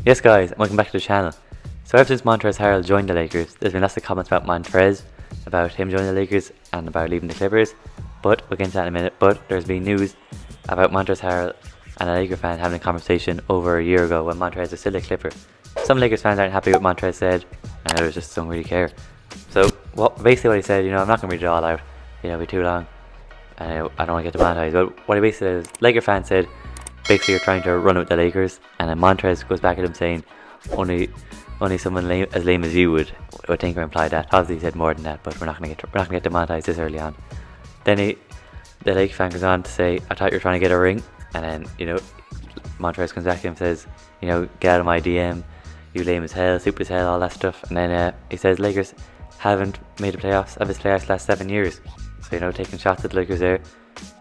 Yes guys, and welcome back to the channel. So ever since Montrezl Harrells joined the Lakers, there's been lots of comments about Montrez, about him joining the Lakers and about leaving the Clippers. But we'll get into that in a minute. But there's been news about Montrezl Harrells and a Laker fan having a conversation over a year ago when Montrez was still a Clipper. Some Lakers fans aren't happy with what Montrez said, and others just don't really care. So basically what he said, I'm not going to read it all out, it'll be too long, and I don't want to get demonetized. But what he basically said is, Laker fan said, basically you're trying to run with the Lakers, and then Montrez goes back at him saying, only someone as lame as you would think or imply that. Obviously he said more than that, but we're not gonna get demonetized this early on. Then the Laker fan goes on to say, I thought you were trying to get a ring, and then Montrez comes back to him and says, get out of my DM, you lame as hell, stupid as hell, all that stuff. And then he says Lakers haven't made the playoffs of his playoffs last 7 years, so taking shots at the Lakers there.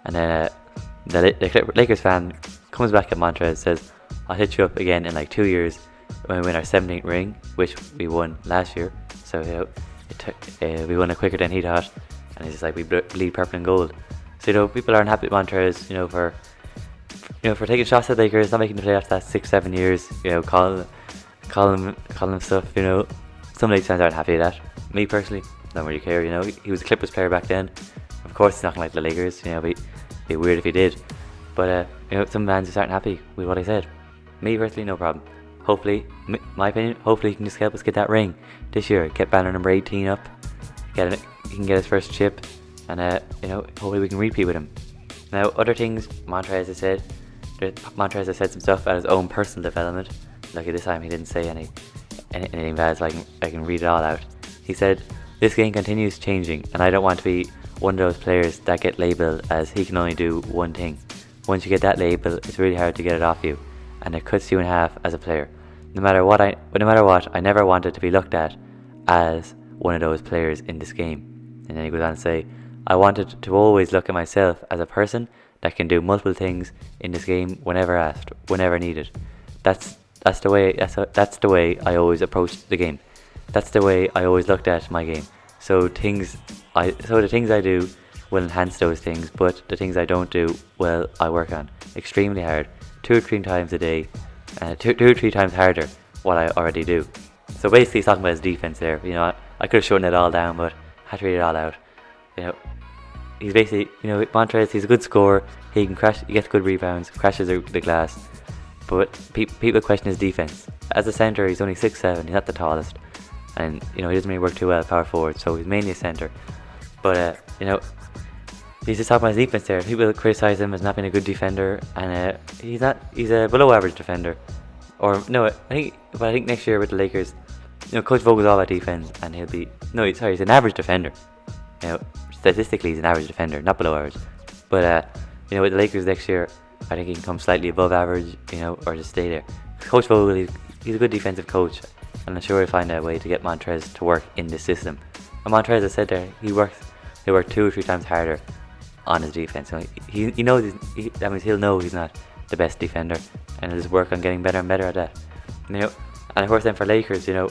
And then the Lakers fan comes back at Montrez and says, I'll hit you up again in like 2 years when we win our 17th ring, which we won last year. So we won it quicker than he thought, and he's just like, we bleed purple and gold. So people aren't happy with Montrez, for taking shots at the Lakers, not making the playoffs last 6-7 years, calling them stuff. Some Lakers fans aren't happy with that. Me personally, don't really care. He was a Clippers player back then. Of course he's not gonna like the Lakers. It'd be weird if he did. But some fans just aren't happy with what I said. Me personally, no problem. Hopefully, my opinion, hopefully he can just help us get that ring this year. Get banner number 18 up. He can get his first chip, and hopefully we can repeat with him. Now, other things Montrez has said. Montrez has said some stuff about his own personal development. Lucky this time he didn't say anything bad, so I can read it all out. He said, "This game continues changing, and I don't want to be one of those players that get labelled as he can only do one thing. Once you get that label, it's really hard to get it off you, and it cuts you in half as a player. No matter what, I never wanted to be looked at as one of those players in this game." And then he goes on to say, "I wanted to always look at myself as a person that can do multiple things in this game whenever asked, whenever needed. That's the way I always approached the game. That's the way I always looked at my game. So the things I do will enhance those things, but the things I don't do, well, I work on extremely hard, 2 or 3 times a day, 2 or 3 times harder what I already do." So basically he's talking about his defense there. I could have shortened it all down, but I had to read it all out. He's basically, Montrez, he's a good scorer. He gets good rebounds, crashes the glass. But people question his defense. As a centre, he's only 6'7", he's not the tallest. And, he doesn't really work too well at power forward, so he's mainly a centre. But, he's just talking about his defense there. People criticise him as not being a good defender, and he's a below average defender. Or, no, I think next year with the Lakers, Coach Vogel's all about defense, and he's an average defender. Statistically he's an average defender, not below average. But with the Lakers next year, I think he can come slightly above average, or just stay there. Coach Vogel, he's a good defensive coach, and I'm sure he'll find a way to get Montrez to work in this system. And Montrez has said there, he worked 2 or 3 times harder on his defense. He knows that means he'll know he's not the best defender, and he'll just work on getting better and better at that. And of course then for Lakers, you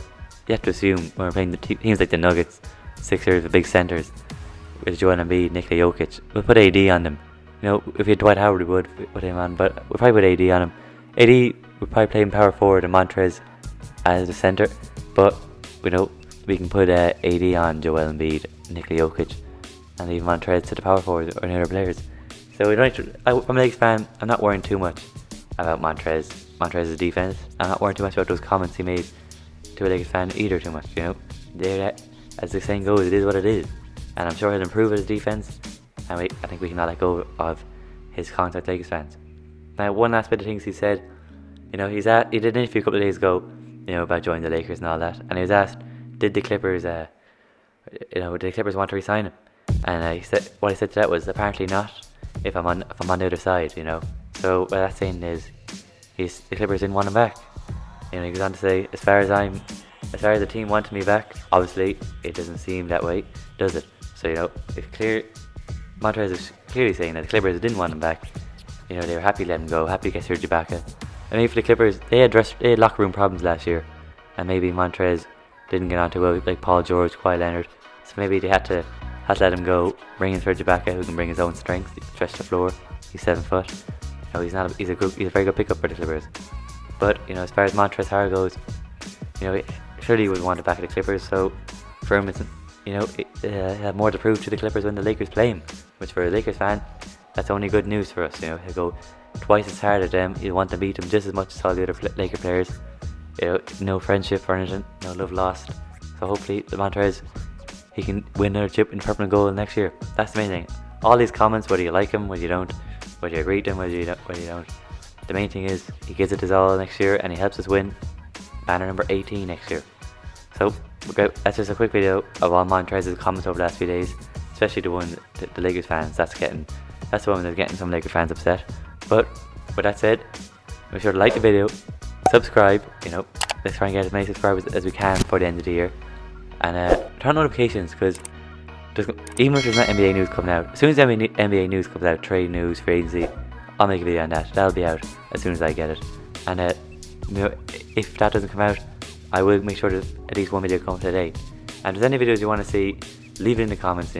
have to assume when we're playing the teams like the Nuggets, Sixers with big centers, with Joel Embiid, Nikola Jokic, we'll put AD on them. If we had Dwight Howard, we would put him on, but we'll probably put AD on him. AD would probably play him power forward and Montrez as the centre, but we can put AD on Joel Embiid, Nikola Jokic, and leave Montrez to the power forward or any other players. So I'm a Lakers fan. I'm not worrying too much about Montrez's defense. I'm not worrying too much about those comments he made to a Lakers fan either too much. As the saying goes, it is what it is, and I'm sure he'll improve his defense. And I think we can not let go of his contact Lakers fans. Now, one last bit of things he said, he did an interview a couple of days ago, about joining the Lakers and all that, and he was asked, did the Clippers want to resign him? And he said, what he said to that was, apparently not. If I'm on the other side, So what that's saying is, the Clippers didn't want him back. He goes on to say, as far as the team wanted me back, obviously it doesn't seem that way, does it? So it's clear. Montrez is clearly saying that the Clippers didn't want him back. They were happy to let him go, happy to get Serge Ibaka. And maybe for the Clippers, they had locker room problems last year, and maybe Montrez didn't get on too well, like Paul George, Kawhi Leonard. So maybe they had to let him go, bring in Serge Ibaka, who can bring his own strength, stretch the floor. He's 7 foot. He's a very good pickup for the Clippers. But as far as Montrezl Harrell goes, surely he would want it back at the Clippers. So for him, it's he'll have more to prove to the Clippers when the Lakers play him. Which for a Lakers fan, that's only good news for us. He'll go twice as hard at them. He'll want to beat them just as much as all the other Laker players. No friendship or anything, no love lost. So hopefully the Montrez, he can win another chip in purple and gold next year. That's the main thing. All these comments, whether you like him, whether you don't, whether you agree with him, whether you don't, the main thing is he gives it his all next year and he helps us win banner number 18 next year. So that's just a quick video of all Montrez's comments over the last few days, especially the one the Lakers fans. That's the one that's getting some Lakers fans upset. But with that said, make sure to like the video, subscribe. Let's try and get as many subscribers as we can before the end of the year, and turn on notifications, because even if there's not NBA news coming out, as soon as NBA news comes out, trade news, free agency, I'll make a video on that. That'll be out as soon as I get it. And if that doesn't come out, I will make sure that at least one video comes today. And if there's any videos you want to see, leave it in the comments.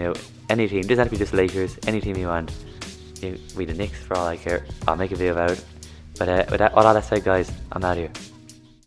Any team, doesn't have to be just Lakers, any team you want. Be the Knicks for all I care. I'll make a video about it. But with all that said, guys, I'm out of here.